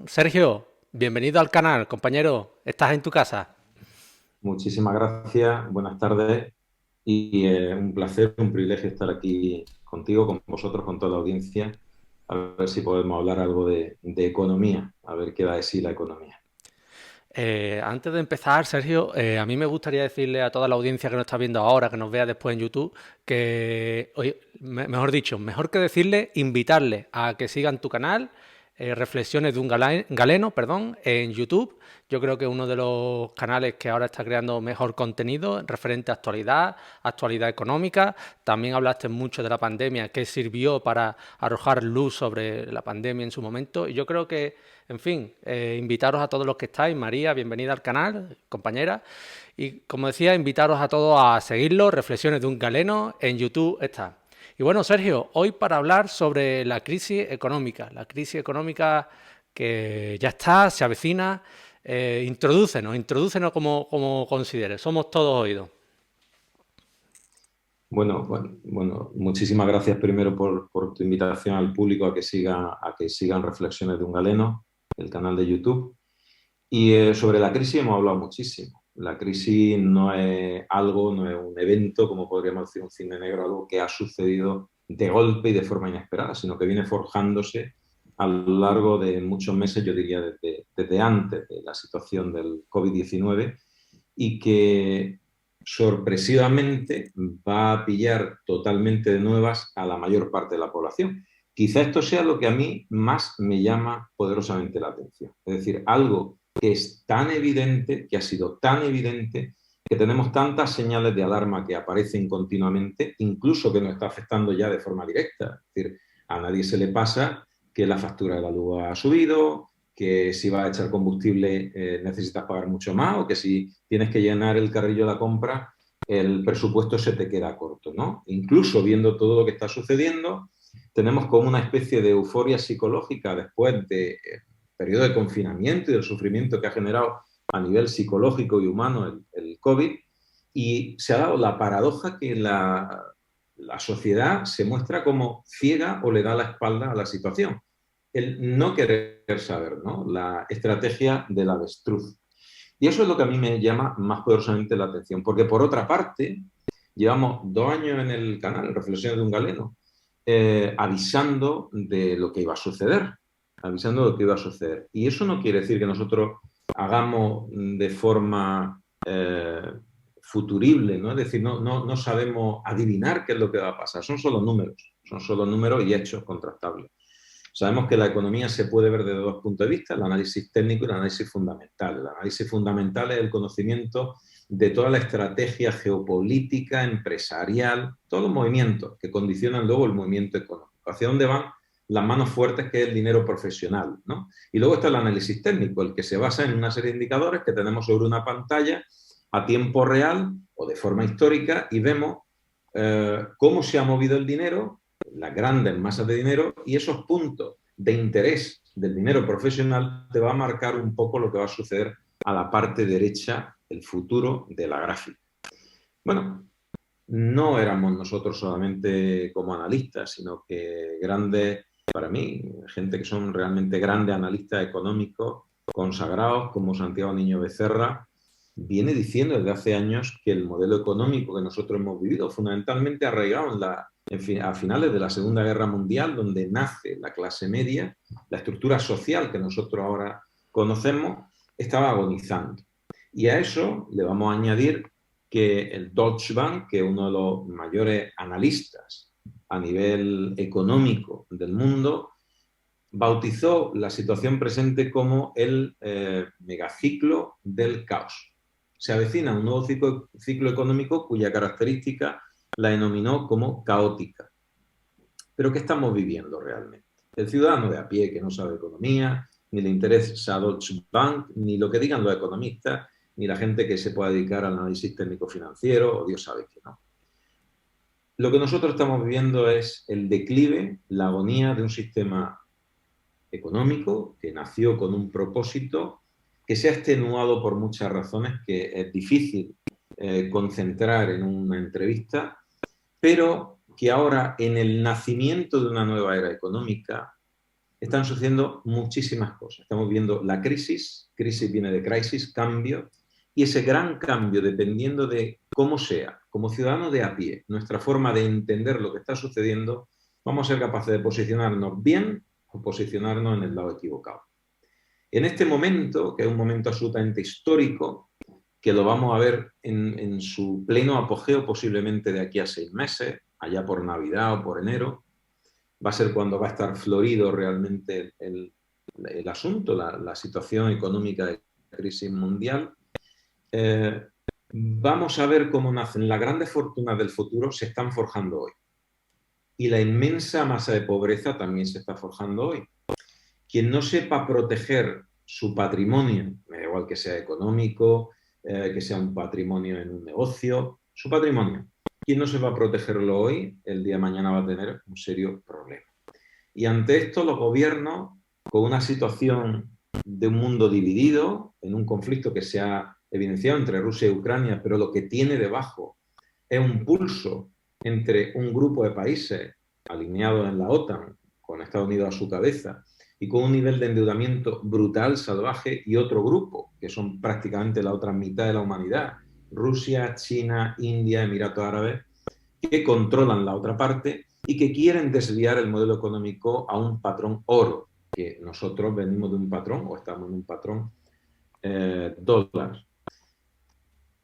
Sergio, bienvenido al canal, compañero. Estás en tu casa. Muchísimas gracias, buenas tardes y un placer, un privilegio estar aquí contigo, con vosotros, con toda la audiencia, a ver si podemos hablar algo de economía, a ver qué da de sí la economía. Antes de empezar, Sergio, a mí me gustaría decirle a toda la audiencia que nos está viendo ahora, que nos vea después en YouTube, que, oye, mejor dicho, mejor que decirle, invitarle a que sigan tu canal, Reflexiones de un Galeno, perdón, en YouTube. Yo creo que es uno de los canales que ahora está creando mejor contenido referente a actualidad, actualidad económica. También hablaste mucho de la pandemia, que sirvió para arrojar luz sobre la pandemia en su momento. Y yo creo que, en fin, invitaros a todos los que estáis. María, bienvenida al canal, compañera. Y como decía, invitaros a todos a seguirlo. Reflexiones de un galeno en YouTube está. Y bueno, Sergio, hoy para hablar sobre la crisis económica que ya está, se avecina. Introdúcenos como consideres. Somos todos oídos. Bueno, muchísimas gracias primero por tu invitación al público a que sigan Reflexiones de un Galeno, el canal de YouTube. Y sobre la crisis hemos hablado muchísimo. La crisis no es algo, no es un evento, como podríamos decir un cine negro, algo que ha sucedido de golpe y de forma inesperada, sino que viene forjándose a lo largo de muchos meses, yo diría desde antes de la situación del COVID-19, y que sorpresivamente va a pillar totalmente de nuevas a la mayor parte de la población. Quizá esto sea lo que a mí más me llama poderosamente la atención. Es decir, algo que es tan evidente, que ha sido tan evidente, que tenemos tantas señales de alarma que aparecen continuamente, incluso que nos está afectando ya de forma directa. Es decir, a nadie se le pasa que la factura de la luz ha subido, que si vas a echar combustible necesitas pagar mucho más o que si tienes que llenar el carrillo de la compra el presupuesto se te queda corto, ¿no? Incluso viendo todo lo que está sucediendo, tenemos como una especie de euforia psicológica después de periodo de confinamiento y del sufrimiento que ha generado a nivel psicológico y humano el COVID, y se ha dado la paradoja que la sociedad se muestra como ciega o le da la espalda a la situación. El no querer saber, ¿no? La estrategia del avestruz. Y eso es lo que a mí me llama más poderosamente la atención, porque por otra parte, llevamos 2 años en el canal, en Reflexiones de un Galeno, avisando de lo que iba a suceder, avisando de lo que iba a suceder. Y eso no quiere decir que nosotros hagamos de forma futurible, ¿no? Es decir, no sabemos adivinar qué es lo que va a pasar, son solo números y hechos contrastables. Sabemos que la economía se puede ver desde dos puntos de vista, el análisis técnico y el análisis fundamental. El análisis fundamental es el conocimiento de toda la estrategia geopolítica, empresarial, todos los movimientos que condicionan luego el movimiento económico. ¿Hacia dónde van las manos fuertes, que es el dinero profesional, ¿no? Y luego está el análisis técnico, el que se basa en una serie de indicadores que tenemos sobre una pantalla a tiempo real o de forma histórica y vemos cómo se ha movido el dinero, las grandes masas de dinero, y esos puntos de interés del dinero profesional te va a marcar un poco lo que va a suceder a la parte derecha, el futuro de la gráfica. Bueno, no éramos nosotros solamente como analistas, sino que grandes, para mí, gente que son realmente grandes analistas económicos consagrados, como Santiago Niño Becerra, viene diciendo desde hace años que el modelo económico que nosotros hemos vivido, fundamentalmente arraigado a finales de la Segunda Guerra Mundial, donde nace la clase media, la estructura social que nosotros ahora conocemos, estaba agonizando. Y a eso le vamos a añadir que el Deutsche Bank, que es uno de los mayores analistas a nivel económico del mundo, bautizó la situación presente como el megaciclo del caos. Se avecina un nuevo ciclo económico cuya característica la denominó como caótica. Pero ¿qué estamos viviendo realmente? El ciudadano de a pie que no sabe economía, ni le interesa Deutsche Bank, ni lo que digan los economistas, ni la gente que se pueda dedicar al análisis técnico financiero, o Dios sabe que no. Lo que nosotros estamos viviendo es el declive, la agonía de un sistema económico que nació con un propósito que se ha extenuado por muchas razones que es difícil concentrar en una entrevista, pero que ahora en el nacimiento de una nueva era económica están sucediendo muchísimas cosas. Estamos viendo la crisis viene de crisis, cambio, y ese gran cambio, dependiendo de cómo sea, como ciudadano de a pie, nuestra forma de entender lo que está sucediendo, vamos a ser capaces de posicionarnos bien o posicionarnos en el lado equivocado. En este momento, que es un momento absolutamente histórico, que lo vamos a ver en su pleno apogeo posiblemente de aquí a 6 meses, allá por Navidad o por enero, va a ser cuando va a estar florido realmente el asunto, la situación económica de crisis mundial. Vamos a ver cómo nacen las grandes fortunas del futuro, se están forjando hoy. Y la inmensa masa de pobreza también se está forjando hoy. Quien no sepa proteger su patrimonio, me da igual que sea económico, que sea un patrimonio en un negocio, su patrimonio, quien no sepa protegerlo hoy, el día de mañana va a tener un serio problema. Y ante esto, los gobiernos, con una situación de un mundo dividido, en un conflicto que se ha evidenciado entre Rusia y Ucrania, pero lo que tiene debajo es un pulso entre un grupo de países alineados en la OTAN, con Estados Unidos a su cabeza, y con un nivel de endeudamiento brutal, salvaje, y otro grupo, que son prácticamente la otra mitad de la humanidad, Rusia, China, India, Emiratos Árabes, que controlan la otra parte y que quieren desviar el modelo económico a un patrón oro, que nosotros venimos de un patrón, o estamos en un patrón dólar.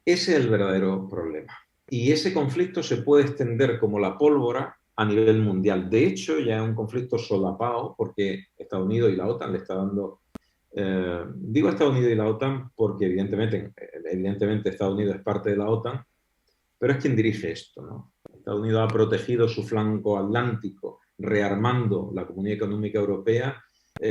Ese es el verdadero problema. Y ese conflicto se puede extender como la pólvora a nivel mundial. De hecho, ya es un conflicto solapado porque Estados Unidos y la OTAN le está dando... digo Estados Unidos y la OTAN porque evidentemente Estados Unidos es parte de la OTAN, pero es quien dirige esto, ¿no? Estados Unidos ha protegido su flanco atlántico, rearmando la Comunidad Económica Europea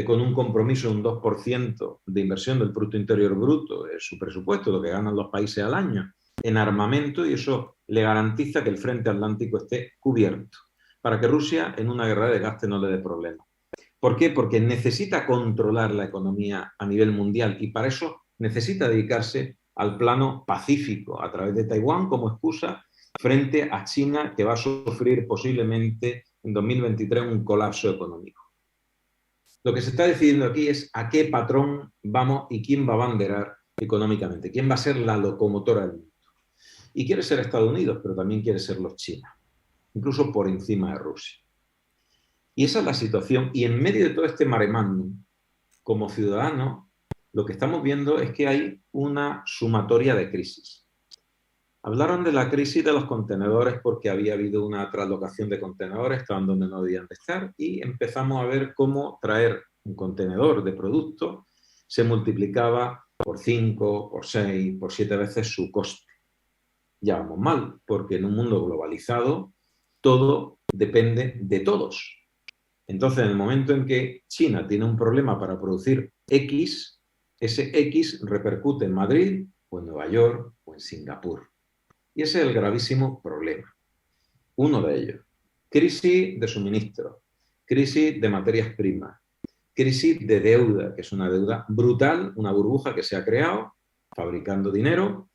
con un compromiso de un 2% de inversión del Producto Interior Bruto, es su presupuesto, lo que ganan los países al año, en armamento, y eso le garantiza que el frente atlántico esté cubierto, para que Rusia en una guerra de desgaste no le dé problemas. ¿Por qué? Porque necesita controlar la economía a nivel mundial y para eso necesita dedicarse al plano pacífico, a través de Taiwán como excusa frente a China, que va a sufrir posiblemente en 2023 un colapso económico. Lo que se está decidiendo aquí es a qué patrón vamos y quién va a banderar económicamente, quién va a ser la locomotora del mundo. Y quiere ser Estados Unidos, pero también quiere ser los China, incluso por encima de Rusia. Y esa es la situación. Y en medio de todo este mare magnum, como ciudadanos, lo que estamos viendo es que hay una sumatoria de crisis. Hablaron de la crisis de los contenedores porque había habido una traslocación de contenedores, estaban donde no debían de estar, y empezamos a ver cómo traer un contenedor de producto se multiplicaba por 5, por 6, por 7 veces su coste. Ya vamos mal, porque en un mundo globalizado todo depende de todos. Entonces, en el momento en que China tiene un problema para producir X, ese X repercute en Madrid, o en Nueva York, o en Singapur. Y ese es el gravísimo problema. Uno de ellos. Crisis de suministro, crisis de materias primas, crisis de deuda, que es una deuda brutal, una burbuja que se ha creado fabricando dinero,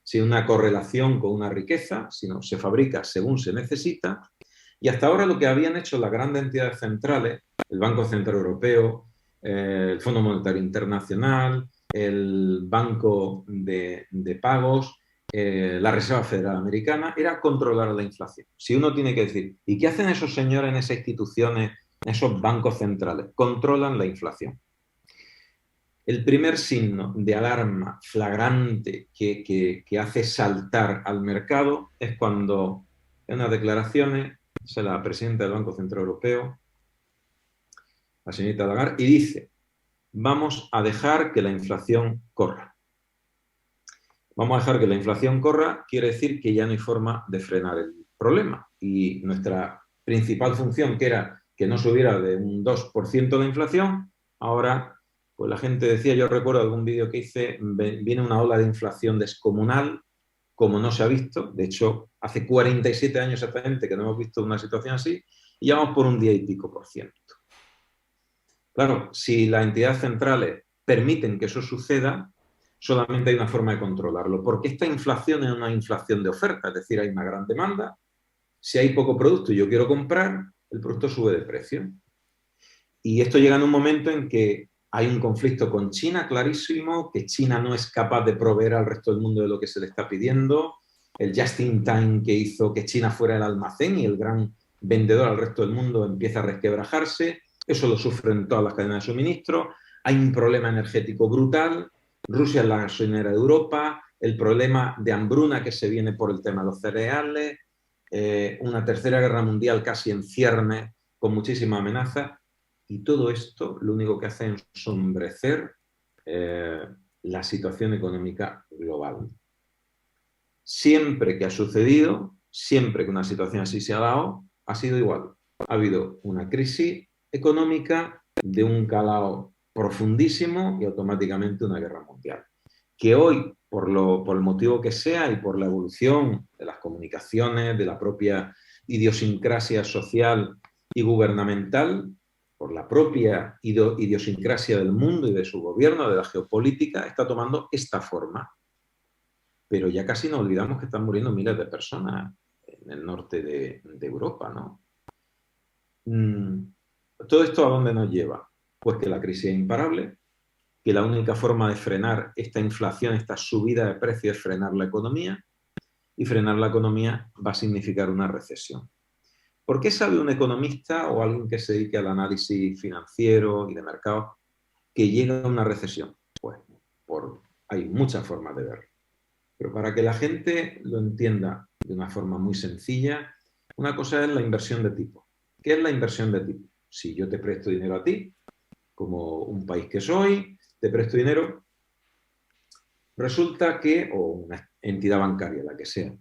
sin una correlación con una riqueza, sino se fabrica según se necesita. Y hasta ahora lo que habían hecho las grandes entidades centrales, el Banco Central Europeo, el Fondo Monetario Internacional, el Banco de Pagos, la Reserva Federal Americana, era controlar la inflación. Si uno tiene que decir, ¿y qué hacen esos señores en esas instituciones, en esos bancos centrales? Controlan la inflación. El primer signo de alarma flagrante que hace saltar al mercado es cuando en unas declaraciones se la presidenta del Banco Central Europeo, la señorita Lagarde, y dice, vamos a dejar que la inflación corra. Vamos a dejar que la inflación corra quiere decir que ya no hay forma de frenar el problema. Y nuestra principal función, que era que no subiera de un 2% la inflación, ahora, pues la gente decía, yo recuerdo algún vídeo que hice, viene una ola de inflación descomunal, como no se ha visto. De hecho, hace 47 años exactamente que no hemos visto una situación así, y ya vamos por un 10 y pico %. Claro, si las entidades centrales permiten que eso suceda, solamente hay una forma de controlarlo, porque esta inflación es una inflación de oferta, es decir, hay una gran demanda, si hay poco producto y yo quiero comprar, el producto sube de precio. Y esto llega en un momento en que hay un conflicto con China clarísimo, que China no es capaz de proveer al resto del mundo de lo que se le está pidiendo, el just in time que hizo que China fuera el almacén y el gran vendedor al resto del mundo empieza a resquebrajarse, eso lo sufren todas las cadenas de suministro, hay un problema energético brutal, Rusia es la gasolinera de Europa, el problema de hambruna que se viene por el tema de los cereales, una tercera guerra mundial casi en ciernes con muchísimas amenazas, y todo esto lo único que hace es ensombrecer la situación económica global. Siempre que ha sucedido, siempre que una situación así se ha dado, ha sido igual. Ha habido una crisis económica de un calado profundísimo y automáticamente una guerra mundial. Que hoy, por el motivo que sea y por la evolución de las comunicaciones, de la propia idiosincrasia social y gubernamental, por la propia idiosincrasia del mundo y de su gobierno, de la geopolítica, está tomando esta forma. Pero ya casi nos olvidamos que están muriendo miles de personas en el norte de Europa, ¿no? ¿Todo esto a dónde nos lleva? Pues que la crisis es imparable, que la única forma de frenar esta inflación, esta subida de precios es frenar la economía, y frenar la economía va a significar una recesión. ¿Por qué sabe un economista o alguien que se dedique al análisis financiero y de mercado que llega a una recesión? Pues hay muchas formas de verlo. Pero para que la gente lo entienda de una forma muy sencilla, una cosa es la inversión de tipo. ¿Qué es la inversión de tipo? Si yo te presto dinero a ti, como un país que soy, te presto dinero, resulta que, o una entidad bancaria, la que sea,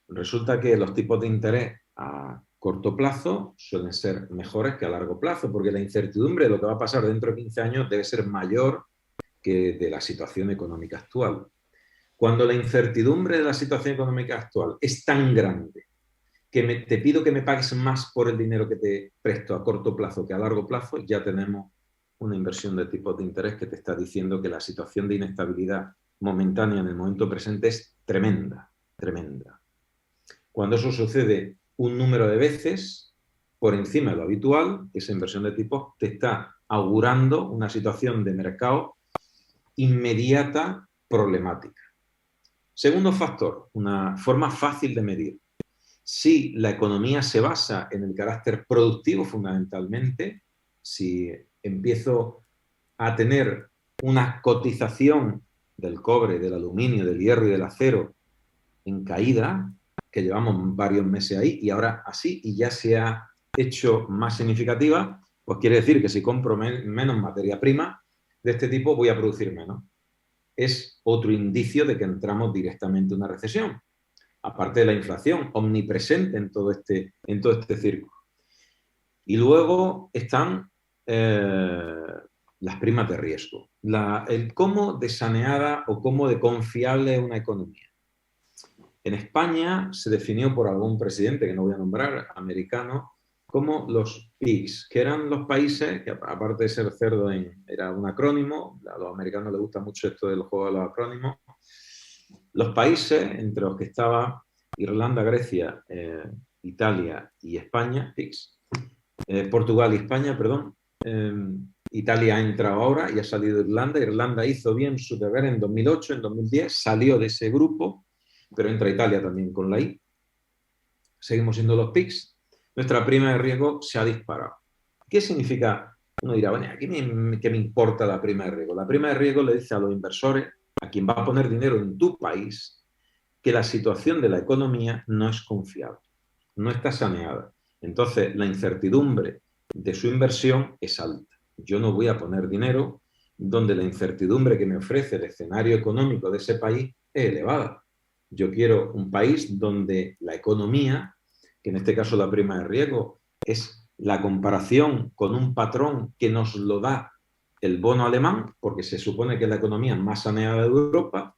resulta que los tipos de interés a corto plazo suelen ser mejores que a largo plazo, porque la incertidumbre de lo que va a pasar dentro de 15 años debe ser mayor que de la situación económica actual. Cuando la incertidumbre de la situación económica actual es tan grande que te pido que me pagues más por el dinero que te presto a corto plazo que a largo plazo, ya tenemos una inversión de tipos de interés que te está diciendo que la situación de inestabilidad momentánea en el momento presente es tremenda, tremenda. Cuando eso sucede un número de veces por encima de lo habitual, esa inversión de tipos te está augurando una situación de mercado inmediata problemática. Segundo factor, una forma fácil de medir. Si la economía se basa en el carácter productivo fundamentalmente, si empiezo a tener una cotización del cobre, del aluminio, del hierro y del acero en caída, que llevamos varios meses ahí y ahora así, y ya se ha hecho más significativa, pues quiere decir que si compro menos materia prima de este tipo voy a producir menos. Es otro indicio de que entramos directamente en una recesión, aparte de la inflación omnipresente en todo este círculo. Y luego están las primas de riesgo, el cómo de saneada o cómo de confiable es una economía. En España se definió por algún presidente, que no voy a nombrar, americano, como los PIGS, que eran los países, que aparte de ser cerdo era un acrónimo, a los americanos les gusta mucho esto del juego de los acrónimos, los países entre los que estaba Irlanda, Grecia, Italia y España, PIGS, Portugal y España, perdón, Italia ha entrado ahora y ha salido Irlanda. Irlanda hizo bien su deber en 2008, en 2010, salió de ese grupo, pero entra Italia también con la I. Seguimos siendo los PIGS. Nuestra prima de riesgo se ha disparado. ¿Qué significa? Uno dirá, bueno, ¿qué me importa la prima de riesgo? La prima de riesgo le dice a los inversores, a quien va a poner dinero en tu país, que la situación de la economía no es confiable, no está saneada. Entonces, la incertidumbre de su inversión es alta. Yo no voy a poner dinero donde la incertidumbre que me ofrece el escenario económico de ese país es elevada. Yo quiero un país donde la economía, que en este caso la prima de riesgo, es la comparación con un patrón que nos lo da el bono alemán, porque se supone que es la economía más saneada de Europa.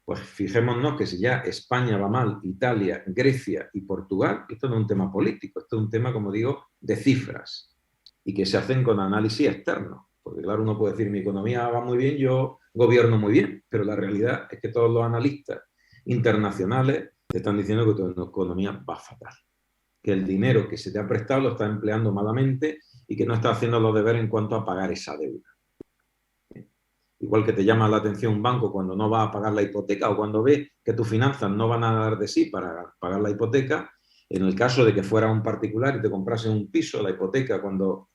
Pues fijémonos que si ya España va mal, Italia, Grecia y Portugal, esto no es un tema político, esto es un tema, como digo, de cifras y que se hacen con análisis externo. Porque claro, uno puede decir, mi economía va muy bien, yo gobierno muy bien, pero la realidad es que todos los analistas internacionales te están diciendo que tu economía va fatal. que el dinero que se te ha prestado lo estás empleando malamente y que no estás haciendo los deberes en cuanto a pagar esa deuda. Igual que te llama la atención un banco cuando no va a pagar la hipoteca o cuando ve que tus finanzas no van a dar de sí para pagar la hipoteca, en el caso de que fuera un particular y te comprase un piso, la hipoteca, cuando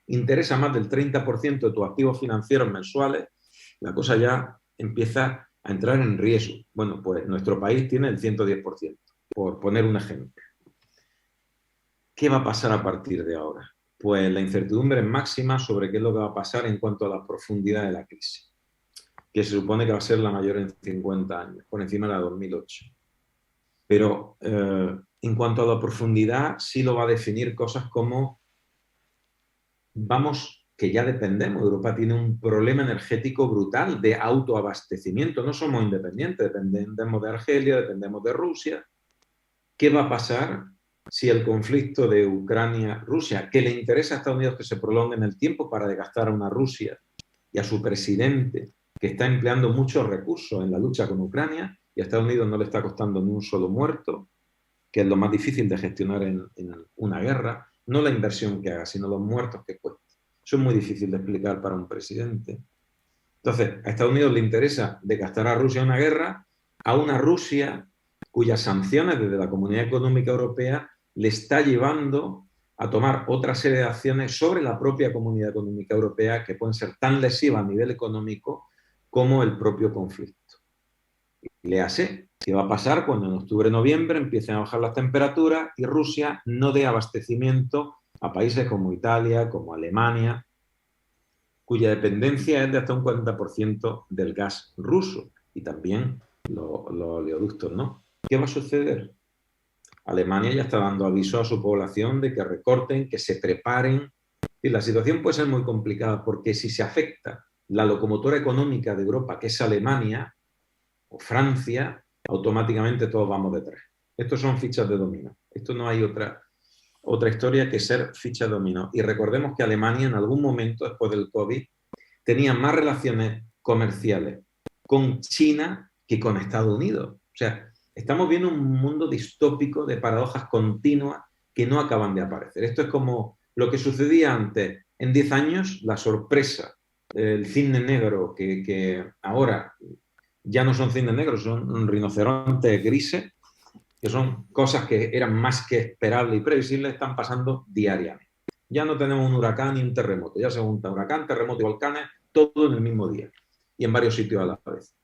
interesa más del 30% de tus activos financieros mensuales, la cosa ya empieza a entrar en riesgo. Bueno, pues nuestro país tiene el 110%, por poner un ejemplo. ¿Qué va a pasar a partir de ahora? Pues la incertidumbre es máxima sobre qué es lo que va a pasar en cuanto a la profundidad de la crisis, que se supone que va a ser la mayor en 50 años, por encima de la 2008. Pero en cuanto a la profundidad, sí lo va a definir cosas como que ya dependemos. Europa tiene un problema energético brutal de autoabastecimiento. No somos independientes, dependemos de Argelia, dependemos de Rusia. ¿Qué va a pasar si el conflicto de Ucrania-Rusia, que le interesa a Estados Unidos que se prolongue en el tiempo para desgastar a una Rusia y a su presidente, que está empleando muchos recursos en la lucha con Ucrania, y a Estados Unidos no le está costando ni un solo muerto, que es lo más difícil de gestionar en una guerra, no la inversión que haga, sino los muertos que cuesta. Eso es muy difícil de explicar para un presidente. Entonces, a Estados Unidos le interesa desgastar a Rusia en una guerra, a una Rusia cuyas sanciones desde la Comunidad Económica Europea le está llevando a tomar otra serie de acciones sobre la propia Comunidad Económica Europea que pueden ser tan lesivas a nivel económico como el propio conflicto. Léase qué va a pasar cuando en octubre-noviembre empiecen a bajar las temperaturas y Rusia no dé abastecimiento a países como Italia, como Alemania, cuya dependencia es de hasta un 40% del gas ruso y también los oleoductos, ¿no? ¿Qué va a suceder? Alemania ya está dando aviso a su población de que recorten, que se preparen. Y la situación puede ser muy complicada porque si se afecta la locomotora económica de Europa, que es Alemania o Francia, automáticamente todos vamos detrás. Estos son fichas de dominó. Esto no hay otra historia que ser ficha de dominó. Y recordemos que Alemania en algún momento después del COVID tenía más relaciones comerciales con China que con Estados Unidos. O sea, estamos viendo un mundo distópico de paradojas continuas que no acaban de aparecer. Esto es como lo que sucedía antes. En 10 años, la sorpresa, el cisne negro, que ahora ya no son cisnes negros, son rinocerontes grises, que son cosas que eran más que esperables y previsibles, están pasando diariamente. Ya no tenemos un huracán ni un terremoto, ya se junta huracán, terremoto y volcanes, todo en el mismo día y en varios sitios a la vez.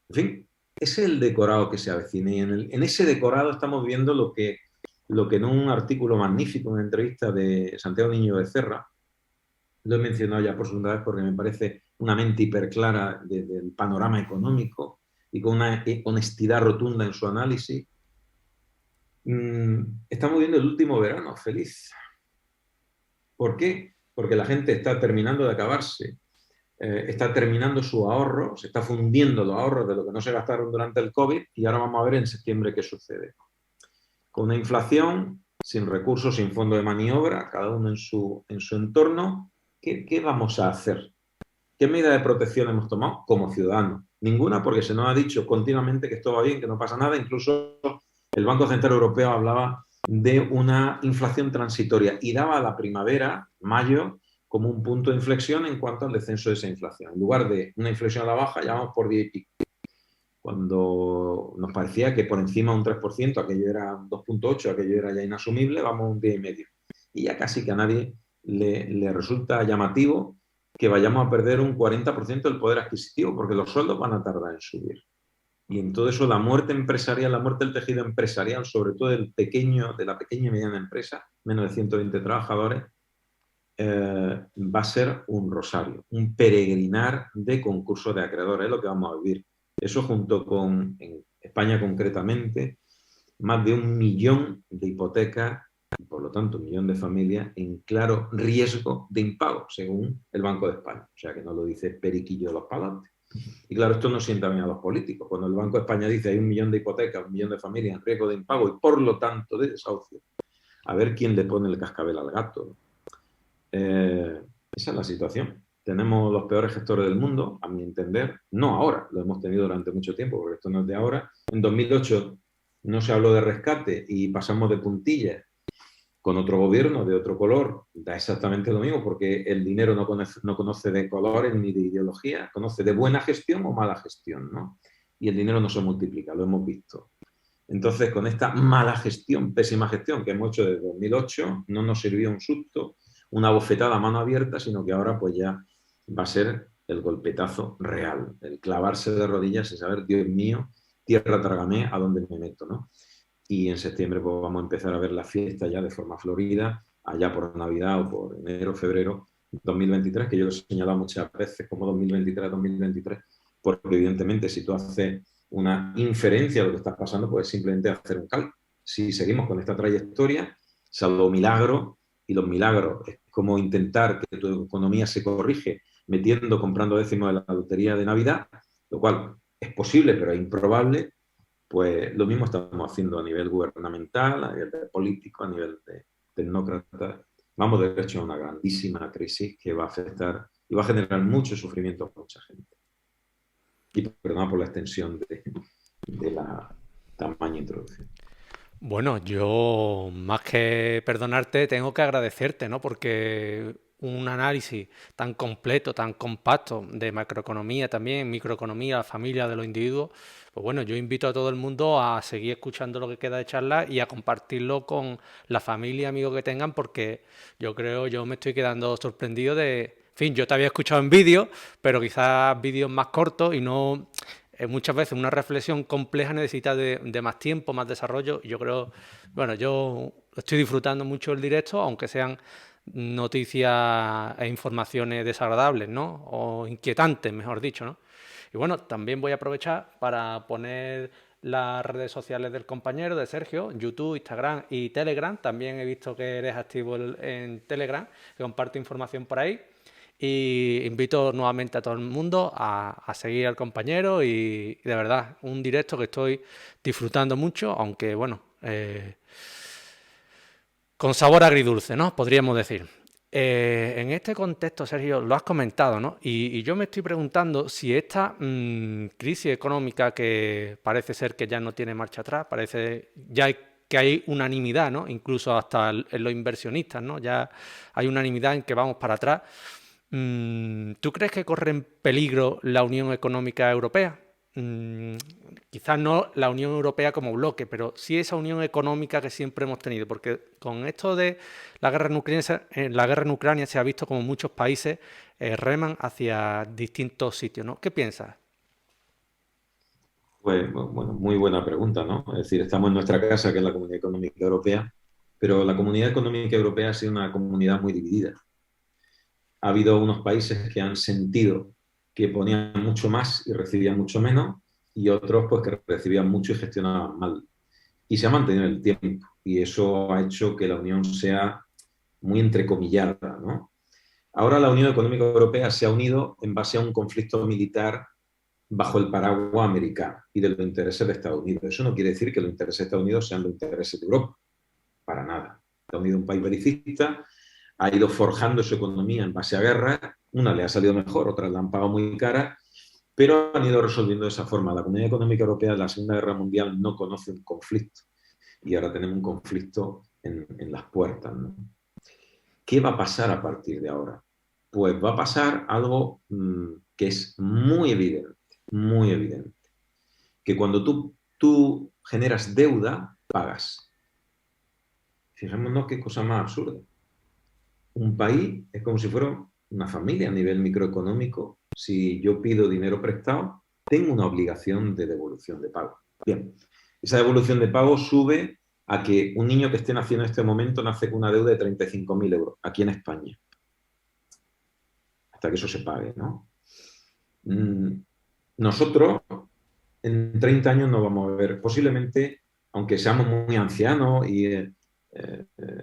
En fin, ese es el decorado que se avecina y en ese decorado estamos viendo lo que en un artículo magnífico, una entrevista de Santiago Niño Becerra, lo he mencionado ya por segunda vez porque me parece una mente hiperclara del panorama económico y con una honestidad rotunda en su análisis. Estamos viendo el último verano feliz. ¿Por qué? Porque la gente está terminando de acabarse, está terminando su ahorro, se está fundiendo los ahorros de lo que no se gastaron durante el COVID y ahora vamos a ver en septiembre qué sucede. Con una inflación, sin recursos, sin fondo de maniobra, cada uno en su entorno, ¿qué vamos a hacer? ¿Qué medida de protección hemos tomado como ciudadanos? Ninguna, porque se nos ha dicho continuamente que esto va bien, que no pasa nada. Incluso el Banco Central Europeo hablaba de una inflación transitoria y daba a la primavera, mayo, como un punto de inflexión en cuanto al descenso de esa inflación. En lugar de una inflexión a la baja, ya vamos por 10 y pico. Cuando nos parecía que por encima de un 3%, aquello era 2,8, aquello era ya inasumible, vamos a un 10,5. Y ya casi que a nadie le resulta llamativo que vayamos a perder un 40% del poder adquisitivo, porque los sueldos van a tardar en subir. Y en todo eso la muerte empresarial, la muerte del tejido empresarial, sobre todo de la pequeña y mediana empresa, menos de 120 trabajadores, va a ser un rosario, un peregrinar de concursos de acreedores, es lo que vamos a vivir. Eso junto con, en España concretamente, más de 1 millón de hipotecas y por lo tanto 1 millón de familias en claro riesgo de impago, según el Banco de España. O sea que no lo dice Periquillo de los Palotes. Y claro, esto no sienta bien a los políticos. Cuando el Banco de España dice hay 1 millón de hipotecas, 1 millón de familias en riesgo de impago y por lo tanto de desahucio, a ver quién le pone el cascabel al gato. Esa es la situación. Tenemos los peores gestores del mundo, a mi entender, no ahora, lo hemos tenido durante mucho tiempo, porque esto no es de ahora. En 2008 no se habló de rescate y pasamos de puntillas con otro gobierno de otro color, da exactamente lo mismo, porque el dinero no conoce de colores ni de ideología, conoce de buena gestión o mala gestión, ¿no? Y el dinero no se multiplica, lo hemos visto. Entonces, con esta mala gestión, pésima gestión que hemos hecho desde 2008, no nos sirvió un susto, una bofetada a mano abierta, sino que ahora pues ya va a ser el golpetazo real, el clavarse de rodillas y saber, Dios mío, tierra trágame, a dónde me meto, ¿no? Y en septiembre pues, vamos a empezar a ver la fiesta ya de forma florida, allá por Navidad o por enero, febrero 2023, que yo lo he señalado muchas veces como 2023-2023, porque evidentemente si tú haces una inferencia de lo que está pasando, pues simplemente hacer un cálculo. Si seguimos con esta trayectoria, salvo milagro, y los milagros es como intentar que tu economía se corrige metiendo, comprando décimos de la lotería de Navidad, lo cual es posible, pero es improbable, pues lo mismo estamos haciendo a nivel gubernamental, a nivel de político, a nivel de tecnócrata. Vamos de hecho a una grandísima crisis que va a afectar y va a generar mucho sufrimiento a mucha gente. Y perdón por la extensión de la tamaña introducción. Bueno, yo más que perdonarte, tengo que agradecerte, ¿no? Porque un análisis tan completo, tan compacto de macroeconomía también, microeconomía, la familia de los individuos, pues bueno, yo invito a todo el mundo a seguir escuchando lo que queda de charla y a compartirlo con la familia y amigos que tengan, porque yo creo, yo me estoy quedando sorprendido de, en fin, yo te había escuchado en vídeo, pero quizás vídeos más cortos y no muchas veces una reflexión compleja necesita de más tiempo, más desarrollo. Y yo creo, bueno, yo estoy disfrutando mucho el directo, aunque sean noticias e informaciones desagradables, ¿no? O inquietantes, mejor dicho, ¿no? Y bueno, también voy a aprovechar para poner las redes sociales del compañero, de Sergio, YouTube, Instagram y Telegram. También he visto que eres activo en Telegram, que comparte información por ahí. Y invito nuevamente a todo el mundo a seguir al compañero y de verdad, un directo que estoy disfrutando mucho, aunque bueno, con sabor agridulce, ¿no? Podríamos decir. En este contexto, Sergio, lo has comentado, ¿no? Y yo me estoy preguntando si esta crisis económica que parece ser que ya no tiene marcha atrás, parece ya que hay unanimidad, ¿no? Incluso hasta en los inversionistas, ¿no? Ya hay unanimidad en que vamos para atrás. ¿Tú crees que corre en peligro la Unión Económica Europea? Mm, Quizás no la Unión Europea como bloque, pero sí esa unión económica que siempre hemos tenido, porque con esto de la guerra en Ucrania se ha visto como muchos países reman hacia distintos sitios, ¿no? ¿Qué piensas? Pues bueno, muy buena pregunta, ¿no? Es decir, estamos en nuestra casa, que es la Comunidad Económica Europea, pero la Comunidad Económica Europea ha sido una comunidad muy dividida. Ha habido unos países que han sentido que ponían mucho más y recibían mucho menos, y otros pues que recibían mucho y gestionaban mal. Y se ha mantenido en el tiempo, y eso ha hecho que la Unión sea muy entrecomillada, ¿no? Ahora la Unión Económica Europea se ha unido en base a un conflicto militar bajo el paraguas americano y de los intereses de Estados Unidos. Eso no quiere decir que los intereses de Estados Unidos sean los intereses de Europa, para nada. Estados Unidos es un país belicista, ha ido forjando su economía en base a guerras, una le ha salido mejor, otras la han pagado muy cara, pero han ido resolviendo de esa forma. La Comunidad Económica Europea de la Segunda Guerra Mundial no conoce un conflicto y ahora tenemos un conflicto en las puertas, ¿no? ¿Qué va a pasar a partir de ahora? Pues va a pasar algo que es muy evidente, que cuando tú generas deuda, pagas. Fijémonos qué cosa más absurda. Un país es como si fuera una familia a nivel microeconómico. Si yo pido dinero prestado, tengo una obligación de devolución de pago. Bien, esa devolución de pago sube a que un niño que esté naciendo en este momento nace con una deuda de 35.000 euros aquí en España, hasta que eso se pague, ¿no? Nosotros en 30 años no vamos a ver, posiblemente, aunque seamos muy ancianos y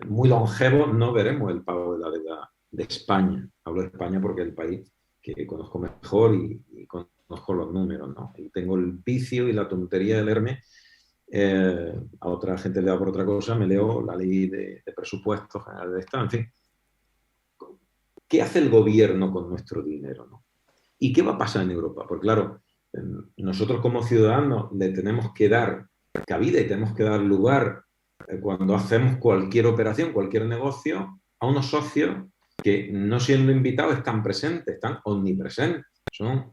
muy longevos, no veremos el pago de la deuda de España. Hablo de España porque es el país que conozco mejor y conozco los números, ¿no? Y tengo el vicio y la tontería de leerme, a otra gente le da por otra cosa, me leo la ley de presupuestos general de Estado, en fin. ¿Qué hace el gobierno con nuestro dinero, no? ¿Y qué va a pasar en Europa? Porque claro, nosotros como ciudadanos le tenemos que dar cabida y tenemos que dar lugar cuando hacemos cualquier operación, cualquier negocio, a unos socios que, no siendo invitados, están presentes, están omnipresentes. Son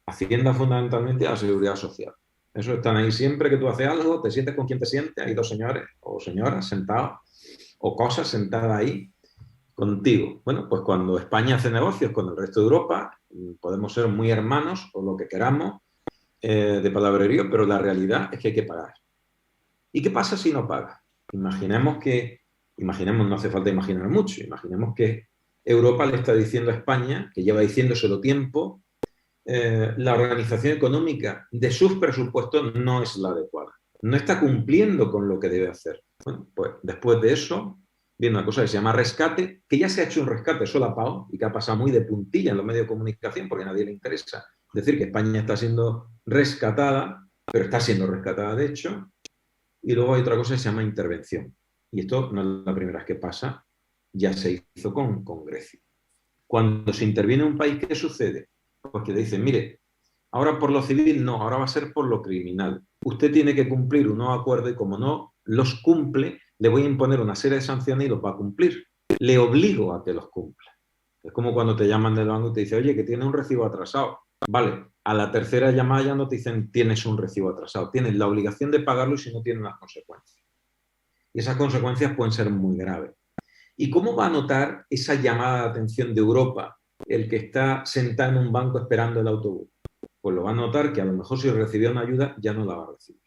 Hacienda fundamentalmente a la Seguridad Social. Eso están ahí siempre que tú haces algo, te sientes con quien te sientes, hay dos señores o señoras sentados o cosas sentadas ahí contigo. Bueno, pues cuando España hace negocios con el resto de Europa, podemos ser muy hermanos o lo que queramos de palabrerío, pero la realidad es que hay que pagar. ¿Y qué pasa si no pagas? Imaginemos, no hace falta imaginar mucho, imaginemos que Europa le está diciendo a España, que lleva diciéndoselo tiempo, la organización económica de sus presupuestos no es la adecuada. No está cumpliendo con lo que debe hacer. Bueno, pues después de eso viene una cosa que se llama rescate, que ya se ha hecho un rescate solapado y que ha pasado muy de puntilla en los medios de comunicación porque a nadie le interesa decir que España está siendo rescatada, pero está siendo rescatada de hecho. Y luego hay otra cosa que se llama intervención. Y esto no es la primera vez que pasa, ya se hizo con Grecia. Cuando se interviene en un país, ¿qué sucede? Pues que le dicen, mire, ahora por lo civil no, ahora va a ser por lo criminal. Usted tiene que cumplir un nuevo acuerdo y como no los cumple, le voy a imponer una serie de sanciones y los va a cumplir. Le obligo a que los cumpla. Es como cuando te llaman del banco y te dicen, oye, que tiene un recibo atrasado. Vale, a la tercera llamada ya no te dicen, tienes un recibo atrasado. Tienes la obligación de pagarlo y si no, tiene unas consecuencias. Y esas consecuencias pueden ser muy graves. ¿Y cómo va a notar esa llamada de atención de Europa el que está sentado en un banco esperando el autobús? Pues lo va a notar que a lo mejor si recibió una ayuda ya no la va a recibir.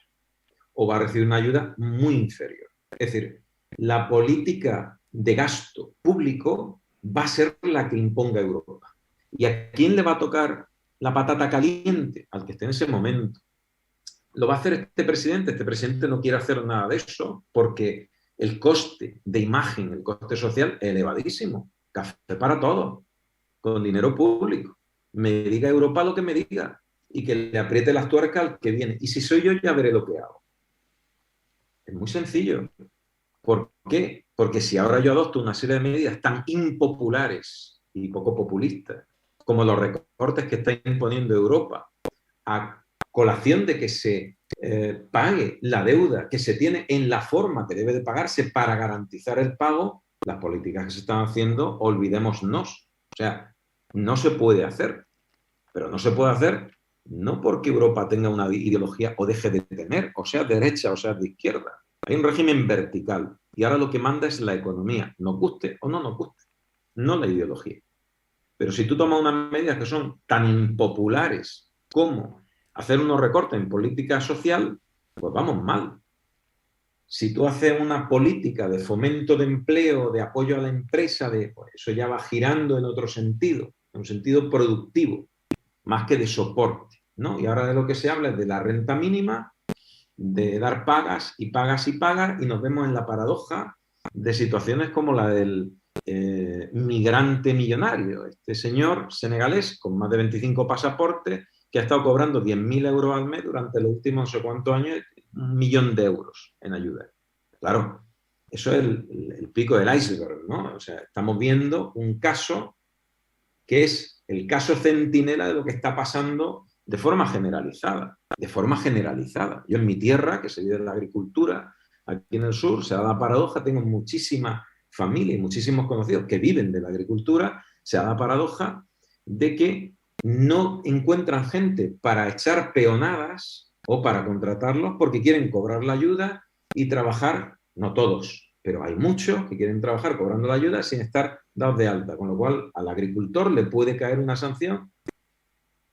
O va a recibir una ayuda muy inferior. Es decir, la política de gasto público va a ser la que imponga Europa. ¿Y a quién le va a tocar la patata caliente? Al que esté en ese momento. ¿Lo va a hacer este presidente? Este presidente no quiere hacer nada de eso porque el coste de imagen, el coste social es elevadísimo. Café para todos, con dinero público. Me diga Europa lo que me diga y que le apriete las tuercas al que viene. Y si soy yo, ya veré lo que hago. Es muy sencillo. ¿Por qué? Porque si ahora yo adopto una serie de medidas tan impopulares y poco populistas como los recortes que está imponiendo Europa a colación de que se pague la deuda que se tiene en la forma que debe de pagarse para garantizar el pago, las políticas que se están haciendo, olvidémonos. O sea, no se puede hacer. Pero no se puede hacer no porque Europa tenga una ideología o deje de tener, o sea, de derecha o sea, de izquierda. Hay un régimen vertical y ahora lo que manda es la economía, nos guste o no nos guste, no la ideología. Pero si tú tomas unas medidas que son tan impopulares como hacer unos recortes en política social, pues vamos mal. Si tú haces una política de fomento de empleo, de apoyo a la empresa, pues eso ya va girando en otro sentido, en un sentido productivo, más que de soporte, ¿no? Y ahora de lo que se habla es de la renta mínima, de dar pagas y pagas y pagas, y nos vemos en la paradoja de situaciones como la del migrante millonario, este señor senegalés con más de 25 pasaportes que ha estado cobrando 10.000 euros al mes durante los últimos no sé cuántos años, 1.000.000 de euros en ayuda. Claro, eso es el pico del iceberg, ¿no? O sea, estamos viendo un caso que es el caso centinela de lo que está pasando de forma generalizada, de forma generalizada. Yo en mi tierra, que se vive de la agricultura, aquí en el sur, se da la paradoja, tengo muchísima familia y muchísimos conocidos que viven de la agricultura, se da la paradoja de que no encuentran gente para echar peonadas o para contratarlos porque quieren cobrar la ayuda y trabajar, no todos, pero hay muchos que quieren trabajar cobrando la ayuda sin estar dados de alta, con lo cual al agricultor le puede caer una sanción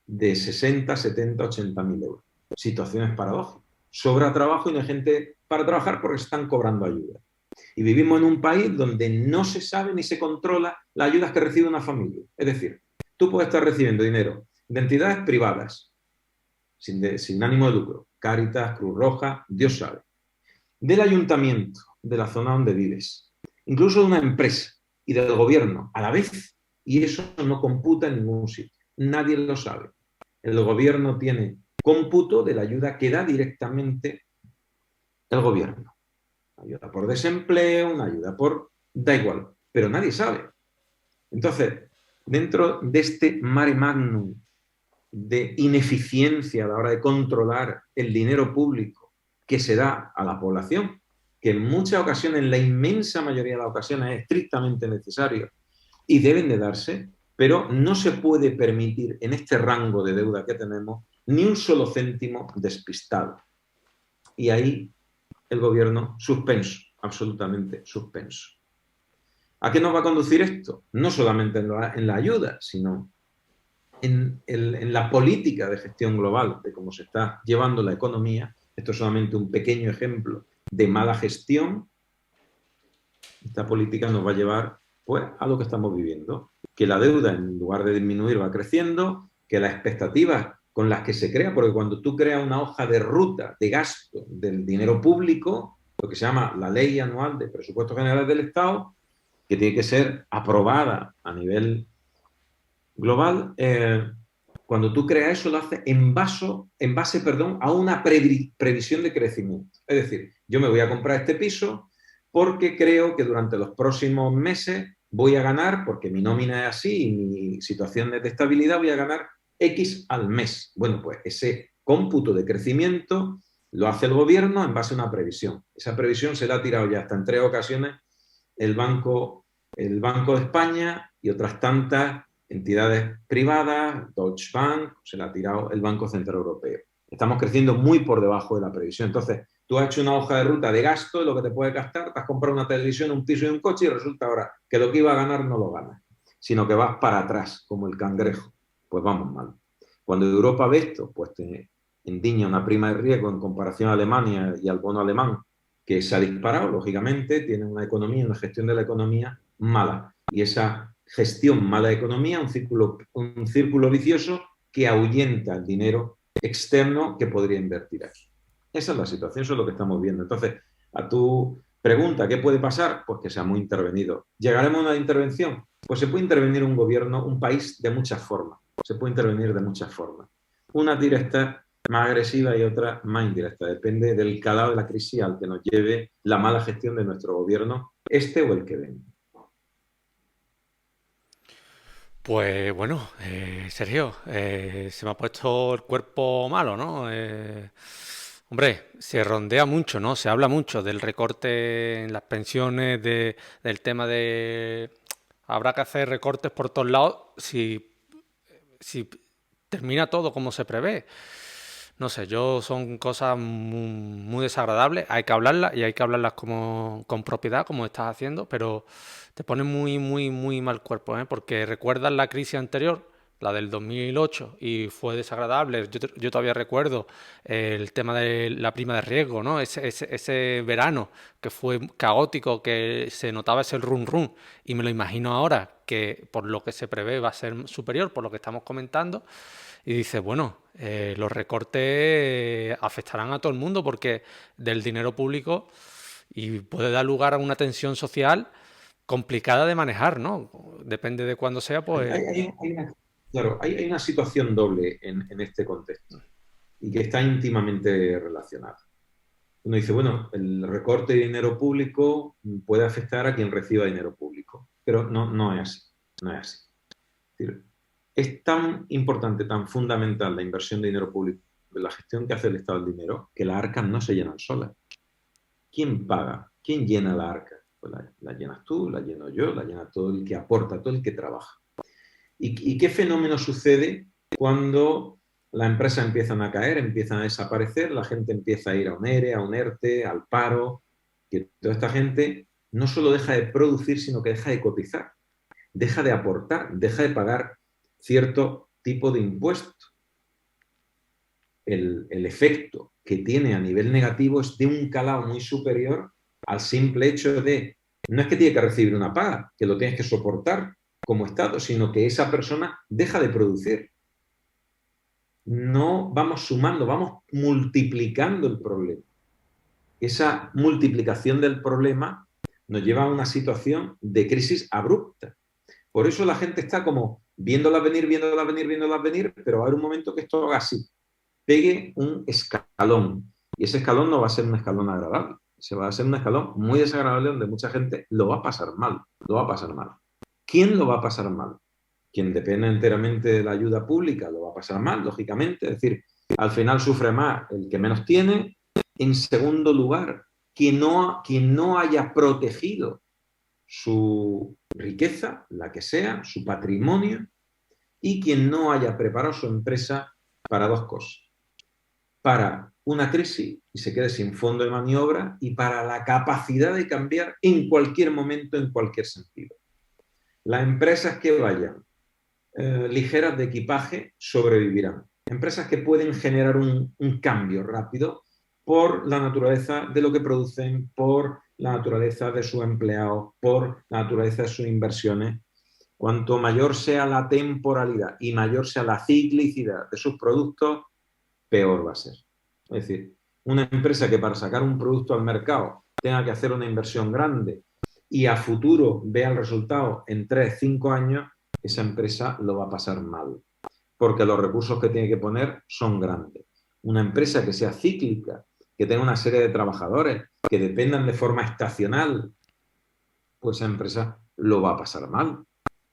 de 60, 70, 80.000 euros. Situaciones paradójicas. Sobra trabajo y no hay gente para trabajar porque están cobrando ayuda. Y vivimos en un país donde no se sabe ni se controla las ayudas que recibe una familia. Es decir, tú puedes estar recibiendo dinero de entidades privadas, sin ánimo de lucro, Cáritas, Cruz Roja, Dios sabe, del ayuntamiento, de la zona donde vives, incluso de una empresa y del gobierno a la vez, y eso no computa en ningún sitio. Nadie lo sabe. El gobierno tiene cómputo de la ayuda que da directamente el gobierno. Ayuda por desempleo, una ayuda por... da igual, pero nadie sabe. Entonces, dentro de este mare magnum de ineficiencia a la hora de controlar el dinero público que se da a la población, que en muchas ocasiones, en la inmensa mayoría de las ocasiones, es estrictamente necesario y deben de darse, pero no se puede permitir en este rango de deuda que tenemos ni un solo céntimo despistado. Y ahí el gobierno suspenso, absolutamente suspenso. ¿A qué nos va a conducir esto? No solamente en la ayuda, sino en la política de gestión global de cómo se está llevando la economía. Esto es solamente un pequeño ejemplo de mala gestión. Esta política nos va a llevar pues, a lo que estamos viviendo, que la deuda en lugar de disminuir va creciendo, que las expectativas con las que se crea, porque cuando tú creas una hoja de ruta de gasto del dinero público, lo que se llama la Ley Anual de Presupuestos Generales del Estado, que tiene que ser aprobada a nivel global, cuando tú creas eso lo haces en base a una previsión de crecimiento. Es decir, yo me voy a comprar este piso porque creo que durante los próximos meses voy a ganar, porque mi nómina es así y mi situación es de estabilidad, voy a ganar X al mes. Bueno, pues ese cómputo de crecimiento lo hace el gobierno en base a una previsión. Esa previsión se la ha tirado ya hasta en 3 ocasiones el Banco de España y otras tantas entidades privadas, Deutsche Bank, se la ha tirado el Banco Central Europeo. Estamos creciendo muy por debajo de la previsión. Entonces, tú has hecho una hoja de ruta de gasto de lo que te puede gastar, te has comprado una televisión, un piso y un coche y resulta ahora que lo que iba a ganar no lo ganas, sino que vas para atrás, como el cangrejo. Pues vamos mal. Cuando Europa ve esto, pues te endiña una prima de riesgo en comparación a Alemania y al bono alemán, que se ha disparado, lógicamente, tiene una economía, una gestión de la economía mala. Y esa gestión mala de economía, un círculo vicioso que ahuyenta el dinero externo que podría invertir aquí. Esa es la situación, eso es lo que estamos viendo. Entonces, a tu pregunta, ¿qué puede pasar? Pues que seamos intervenidos. ¿Llegaremos a una intervención? Pues se puede intervenir un gobierno, un país de muchas formas. Se puede intervenir de muchas formas. Una directa, más agresiva y otra más indirecta. Depende del calado de la crisis al que nos lleve la mala gestión de nuestro gobierno, este o el que venga. Pues bueno, Sergio, se me ha puesto el cuerpo malo, ¿no? Hombre, se rondea mucho, ¿no? Se habla mucho del recorte en las pensiones, del tema de... Habrá que hacer recortes por todos lados si termina todo como se prevé. No sé, son cosas muy desagradables, hay que hablarlas y hay que hablarlas con propiedad, como estás haciendo, pero te pone muy mal cuerpo, ¿eh? Porque recuerdas la crisis anterior, la del 2008, y fue desagradable. Yo todavía recuerdo el tema de la prima de riesgo, ¿no? Ese verano que fue caótico, que se notaba ese run run, y me lo imagino ahora, que por lo que se prevé va a ser superior, por lo que estamos comentando. Y dice, bueno, los recortes afectarán a todo el mundo porque del dinero público y puede dar lugar a una tensión social complicada de manejar, ¿no? Depende de cuándo sea, Hay, pues... hay- hay una, claro, hay una situación doble en este contexto y que está íntimamente relacionada. Uno dice, bueno, el recorte de dinero público puede afectar a quien reciba dinero público, pero no es así. No es así. Es decir, es tan importante, tan fundamental la inversión de dinero público, la gestión que hace el Estado del dinero, que las arcas no se llenan solas. ¿Quién paga? ¿Quién llena la arca? Pues la llenas tú, la lleno yo, la llena todo el que aporta, todo el que trabaja. ¿Y qué fenómeno sucede cuando las empresas empiezan a caer, empiezan a desaparecer, la gente empieza a ir a un ERE, a un ERTE, al paro? Que toda esta gente no solo deja de producir, sino que deja de cotizar, deja de aportar, deja de pagar cierto tipo de impuestos. El efecto que tiene a nivel negativo es de un calado muy superior al simple hecho de, no es que tiene que recibir una paga, que lo tienes que soportar como Estado, sino que esa persona deja de producir. No vamos sumando, vamos multiplicando el problema. Esa multiplicación del problema nos lleva a una situación de crisis abrupta. Por eso la gente está como viéndola venir, pero va a haber un momento que esto haga así, pegue un escalón. Y ese escalón no va a ser un escalón agradable, se va a ser un escalón muy desagradable donde mucha gente lo va a pasar mal, lo va a pasar mal. ¿Quién lo va a pasar mal? Quien depende enteramente de la ayuda pública lo va a pasar mal, lógicamente. Es decir, al final sufre más el que menos tiene. En segundo lugar, quien no haya protegido su riqueza, la que sea, su patrimonio, y quien no haya preparado su empresa para dos cosas: para una crisis y se quede sin fondo de maniobra, y para la capacidad de cambiar en cualquier momento, en cualquier sentido. Las empresas que vayan ligeras de equipaje sobrevivirán. Empresas que pueden generar un cambio rápido por la naturaleza de lo que producen, por la naturaleza de sus empleados, por la naturaleza de sus inversiones. Cuanto mayor sea la temporalidad y mayor sea la ciclicidad de sus productos, peor va a ser. Es decir, una empresa que para sacar un producto al mercado tenga que hacer una inversión grande y a futuro vea el resultado en 3, 5 años, esa empresa lo va a pasar mal, porque los recursos que tiene que poner son grandes. Una empresa que sea cíclica, que tenga una serie de trabajadores que dependan de forma estacional, pues esa empresa lo va a pasar mal.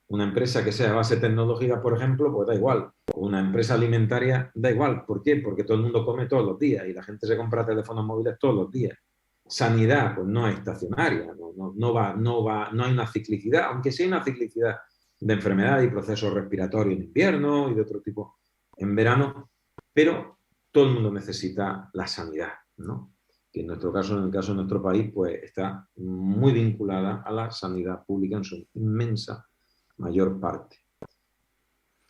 Una empresa que sea de base tecnológica, por ejemplo, pues da igual. Una empresa alimentaria da igual. ¿Por qué? Porque todo el mundo come todos los días y la gente se compra teléfonos móviles todos los días. Sanidad, pues no es estacionaria, no hay una ciclicidad, aunque sí hay una ciclicidad de enfermedades y procesos respiratorios en invierno y de otro tipo en verano, pero todo el mundo necesita la sanidad, ¿no? Que en nuestro caso, en el caso de nuestro país, pues está muy vinculada a la sanidad pública en su inmensa mayor parte.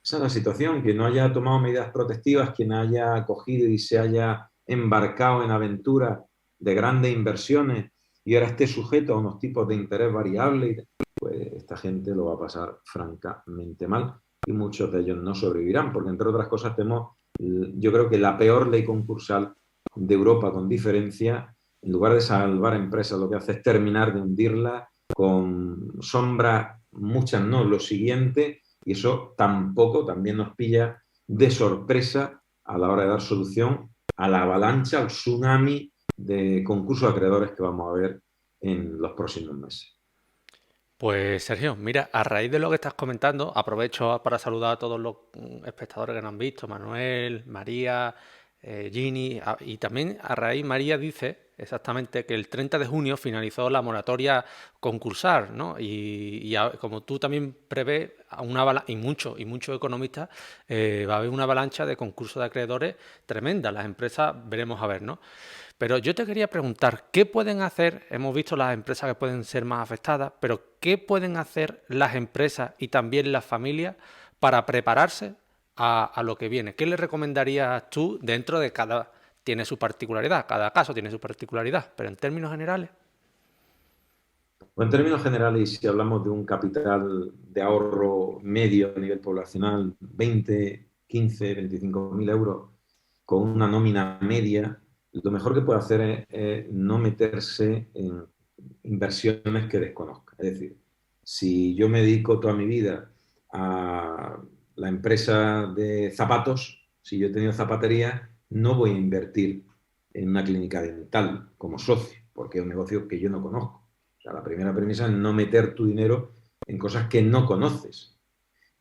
Esa es la situación: que no haya tomado medidas protectivas, quien haya cogido y se haya embarcado en aventuras de grandes inversiones y ahora esté sujeto a unos tipos de interés variables, pues esta gente lo va a pasar francamente mal y muchos de ellos no sobrevivirán, porque entre otras cosas tenemos, yo creo que la peor ley concursal de Europa con diferencia. En lugar de salvar empresas, lo que hace es terminar de hundirlas con sombras, muchas no, lo siguiente, y eso también nos pilla de sorpresa a la hora de dar solución a la avalancha, al tsunami de concursos de acreedores que vamos a ver en los próximos meses. Pues Sergio, mira, a raíz de lo que estás comentando, aprovecho para saludar a todos los espectadores que nos han visto: Manuel, María, Ginny, y también a raíz María dice exactamente que el 30 de junio finalizó la moratoria concursal, ¿no? Como tú también prevés, y muchos economistas, va a haber una avalancha de concursos de acreedores tremenda. Las empresas veremos a ver, ¿no? Pero yo te quería preguntar, ¿qué pueden hacer? Hemos visto las empresas que pueden ser más afectadas, pero ¿qué pueden hacer las empresas y también las familias para prepararse a lo que viene? ¿Qué le recomendarías tú dentro de cada... Tiene su particularidad, cada caso tiene su particularidad, pero en términos generales. Pues en términos generales, si hablamos de un capital de ahorro medio a nivel poblacional, 20, 15, 25 mil euros, con una nómina media, lo mejor que puede hacer es no meterse en inversiones que desconozca. Es decir, si yo me dedico toda mi vida a la empresa de zapatos, si yo he tenido zapatería, no voy a invertir en una clínica dental como socio, porque es un negocio que yo no conozco. O sea, la primera premisa es no meter tu dinero en cosas que no conoces.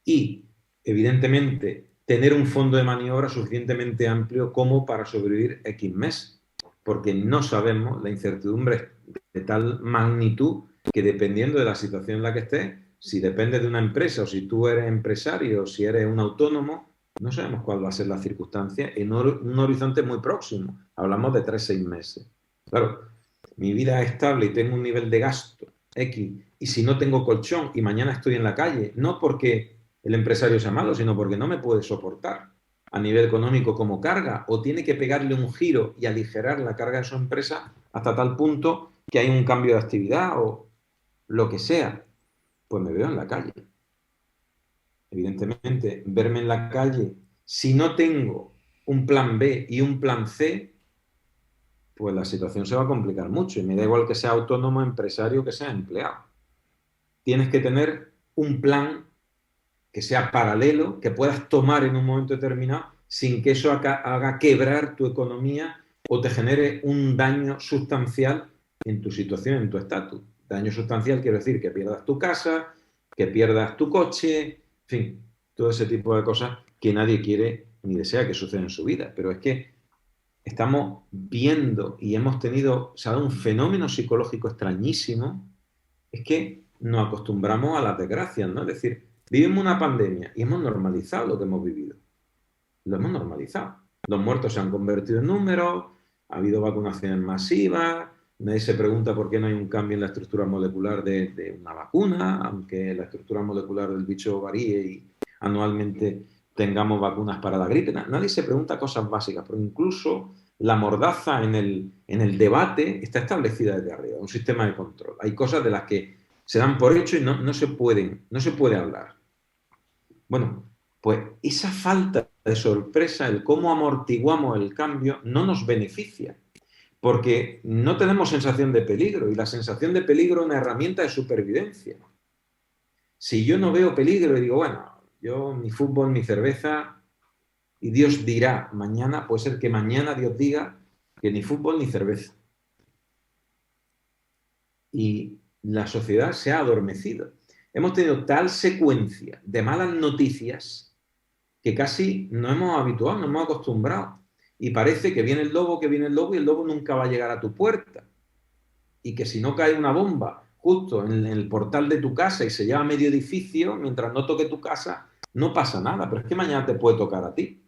Y, evidentemente, tener un fondo de maniobra suficientemente amplio como para sobrevivir X mes, porque no sabemos, la incertidumbre es de tal magnitud que, dependiendo de la situación en la que estés, si dependes de una empresa o si tú eres empresario o si eres un autónomo, no sabemos cuál va a ser la circunstancia en un horizonte muy próximo. Hablamos de 3, 6 meses. Claro, mi vida es estable y tengo un nivel de gasto X, y si no tengo colchón y mañana estoy en la calle, no porque el empresario sea malo, sino porque no me puede soportar a nivel económico como carga, o tiene que pegarle un giro y aligerar la carga de su empresa hasta tal punto que hay un cambio de actividad o lo que sea, pues me veo en la calle. Evidentemente, verme en la calle, si no tengo un plan B y un plan C, pues la situación se va a complicar mucho, y me da igual que sea autónomo, empresario, que sea empleado. Tienes que tener un plan que sea paralelo, que puedas tomar en un momento determinado sin que eso haga quebrar tu economía o te genere un daño sustancial en tu situación, en tu estatus. Daño sustancial quiero decir que pierdas tu casa, que pierdas tu coche, en fin, todo ese tipo de cosas que nadie quiere ni desea que sucedan en su vida. Pero es que estamos viendo y hemos tenido, se ha dado un fenómeno psicológico extrañísimo, es que nos acostumbramos a las desgracias, ¿no? Es decir, vivimos una pandemia y hemos normalizado lo que hemos vivido. Lo hemos normalizado. Los muertos se han convertido en números, ha habido vacunaciones masivas, nadie se pregunta por qué no hay un cambio en la estructura molecular de una vacuna, aunque la estructura molecular del bicho varíe y anualmente tengamos vacunas para la gripe. Nadie se pregunta cosas básicas, pero incluso la mordaza en el debate está establecida desde arriba, un sistema de control. Hay cosas de las que se dan por hecho y no se puede hablar. Bueno, pues esa falta de sorpresa, el cómo amortiguamos el cambio, no nos beneficia, porque no tenemos sensación de peligro y la sensación de peligro es una herramienta de supervivencia. Si yo no veo peligro y digo, bueno, yo mi fútbol, mi cerveza, y Dios dirá mañana, puede ser que mañana Dios diga que ni fútbol ni cerveza. Y la sociedad se ha adormecido. Hemos tenido tal secuencia de malas noticias que casi nos hemos habituado, nos hemos acostumbrado. Y parece que viene el lobo y el lobo nunca va a llegar a tu puerta. Y que si no cae una bomba justo en el portal de tu casa y se lleva medio edificio, mientras no toque tu casa, no pasa nada. Pero es que mañana te puede tocar a ti.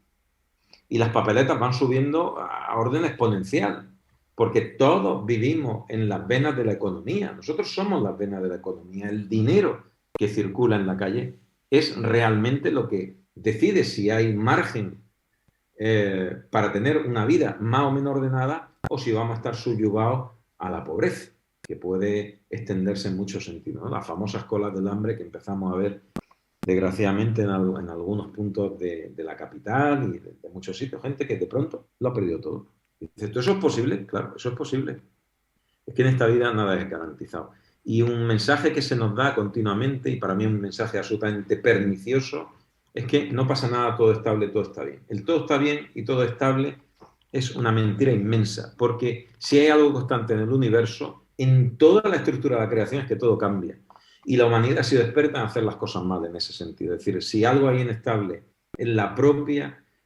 Y las papeletas van subiendo a orden exponencial, porque todos vivimos en las venas de la economía. Nosotros somos las venas de la economía. El dinero que circula en la calle es realmente lo que decide si hay margen para tener una vida más o menos ordenada o si vamos a estar subyugados a la pobreza, que puede extenderse en muchos sentidos, ¿no? Las famosas colas del hambre que empezamos a ver desgraciadamente en algunos puntos de la capital y de muchos sitios, gente que de pronto lo ha perdido todo. Y dices, ¿eso es posible? Claro, eso es posible. Es que en esta vida nada es garantizado. Y un mensaje que se nos da continuamente, y para mí un mensaje absolutamente pernicioso, es que no pasa nada, todo estable, todo está bien. El todo está bien y todo estable es una mentira inmensa, porque si hay algo constante en el universo, en toda la estructura de la creación es que todo cambia. Y la humanidad ha sido experta en hacer las cosas mal en ese sentido. Es decir, si algo hay inestable en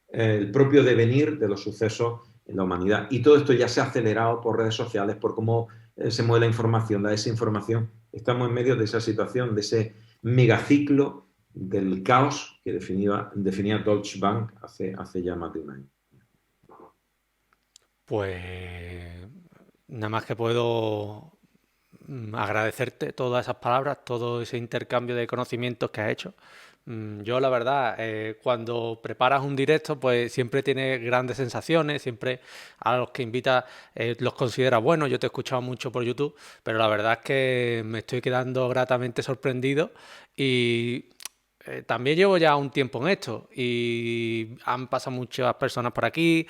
el propio devenir de los sucesos en la humanidad. Y todo esto ya se ha acelerado por redes sociales, por cómo se mueve la información, la desinformación. Estamos en medio de esa situación, de ese megaciclo del caos que definía Deutsche Bank hace ya más de un año. Pues nada más que puedo agradecerte todas esas palabras, todo ese intercambio de conocimientos que has hecho. Yo, la verdad, cuando preparas un directo, pues siempre tienes grandes sensaciones, siempre a los que invitas los consideras buenos. Yo te he escuchado mucho por YouTube, pero la verdad es que me estoy quedando gratamente sorprendido y también llevo ya un tiempo en esto y han pasado muchas personas por aquí,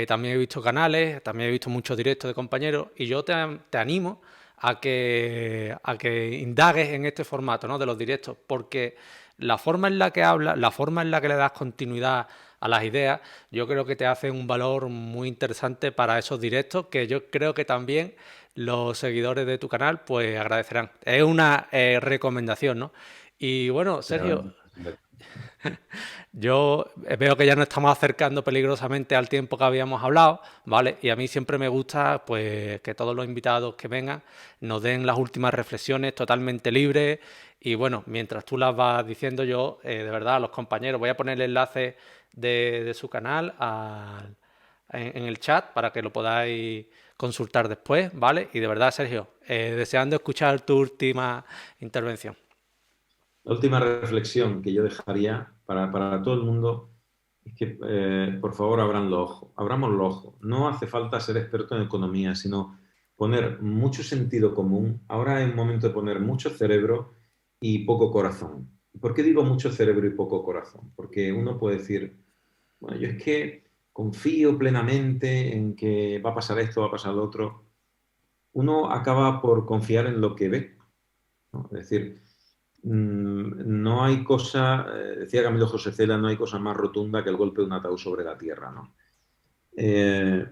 también he visto canales, también he visto muchos directos de compañeros y yo te animo a que indagues en este formato, ¿no? De los directos, porque la forma en la que hablas, la forma en la que le das continuidad a las ideas, yo creo que te hace un valor muy interesante para esos directos que yo creo que también los seguidores de tu canal pues agradecerán. Es una recomendación, ¿no? Y bueno, Sergio, yo veo que ya nos estamos acercando peligrosamente al tiempo que habíamos hablado, ¿vale? Y a mí siempre me gusta, pues, que todos los invitados que vengan nos den las últimas reflexiones totalmente libres. Y bueno, mientras tú las vas diciendo yo, de verdad, a los compañeros, voy a poner el enlace de su canal en el chat para que lo podáis consultar después, ¿vale? Y de verdad, Sergio, deseando escuchar tu última intervención. La última reflexión que yo dejaría para todo el mundo es que, por favor, abran los ojos. Abramos los ojos. No hace falta ser experto en economía, sino poner mucho sentido común. Ahora es un momento de poner mucho cerebro y poco corazón. ¿Por qué digo mucho cerebro y poco corazón? Porque uno puede decir, bueno, yo es que confío plenamente en que va a pasar esto, va a pasar lo otro. Uno acaba por confiar en lo que ve, ¿no? Es decir, no hay cosa, decía Camilo José Cela, no hay cosa más rotunda que el golpe de un ataúd sobre la tierra, ¿no? Eh,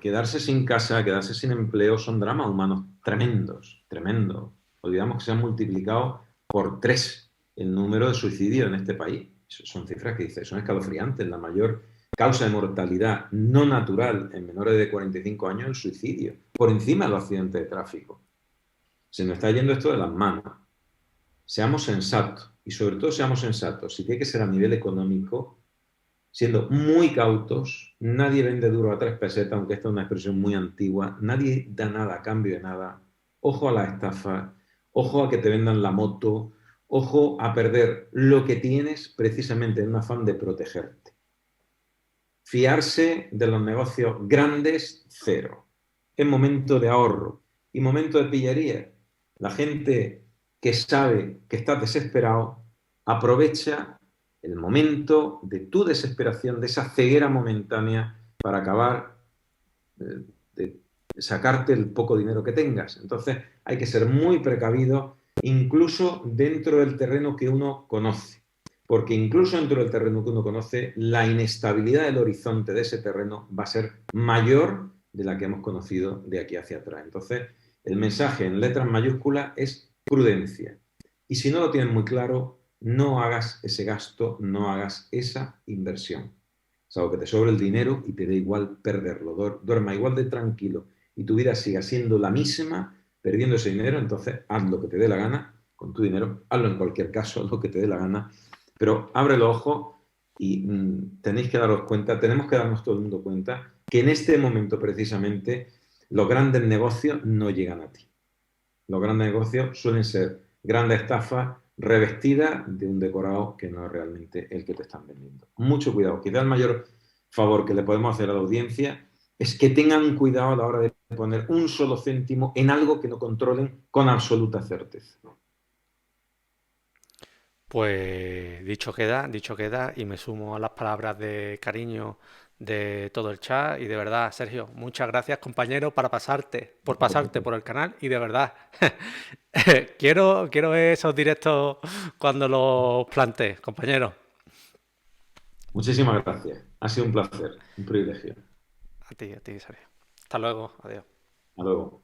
Quedarse sin casa, quedarse sin empleo son dramas humanos tremendos, tremendos. Olvidamos que se han multiplicado por 3 el número de suicidios en este país. Son cifras que son escalofriantes. La mayor causa de mortalidad no natural en menores de 45 años el suicidio, por encima de los accidentes de tráfico. Se nos está yendo esto de las manos. Seamos sensatos y sobre todo seamos sensatos. Si tiene que ser a nivel económico, siendo muy cautos, nadie vende duro a 3 pesetas, aunque esta es una expresión muy antigua, nadie da nada a cambio de nada. Ojo a las estafas, ojo a que te vendan la moto, ojo a perder lo que tienes precisamente en un afán de protegerte. Fiarse de los negocios grandes, cero. Es momento de ahorro y momento de pillería. La gente que sabe que estás desesperado aprovecha el momento de tu desesperación, de esa ceguera momentánea para acabar de sacarte el poco dinero que tengas. Entonces hay que ser muy precavido, incluso dentro del terreno que uno conoce. Porque incluso dentro del terreno que uno conoce, la inestabilidad del horizonte de ese terreno va a ser mayor de la que hemos conocido de aquí hacia atrás. Entonces, el mensaje en letras mayúsculas es prudencia. Y si no lo tienes muy claro, no hagas ese gasto, no hagas esa inversión. Salvo que te sobre el dinero y te dé igual perderlo. Duerma igual de tranquilo y tu vida siga siendo la misma, perdiendo ese dinero, entonces haz lo que te dé la gana con tu dinero, hazlo en cualquier caso, lo que te dé la gana, pero abre los ojos y tenéis que daros cuenta, tenemos que darnos todo el mundo cuenta que en este momento precisamente los grandes negocios no llegan a ti. Los grandes negocios suelen ser grandes estafas revestidas de un decorado que no es realmente el que te están vendiendo. Mucho cuidado. Quizás el mayor favor que le podemos hacer a la audiencia es que tengan cuidado a la hora de poner un solo céntimo en algo que no controlen con absoluta certeza. Pues dicho queda, y me sumo a las palabras de cariño de todo el chat. Y de verdad, Sergio, muchas gracias, compañero, por pasarte por el canal. Y de verdad, quiero ver esos directos cuando los plantees, compañero. Muchísimas gracias. Ha sido un placer, un privilegio. A ti, Sergio. Hasta luego, adiós. Hasta luego.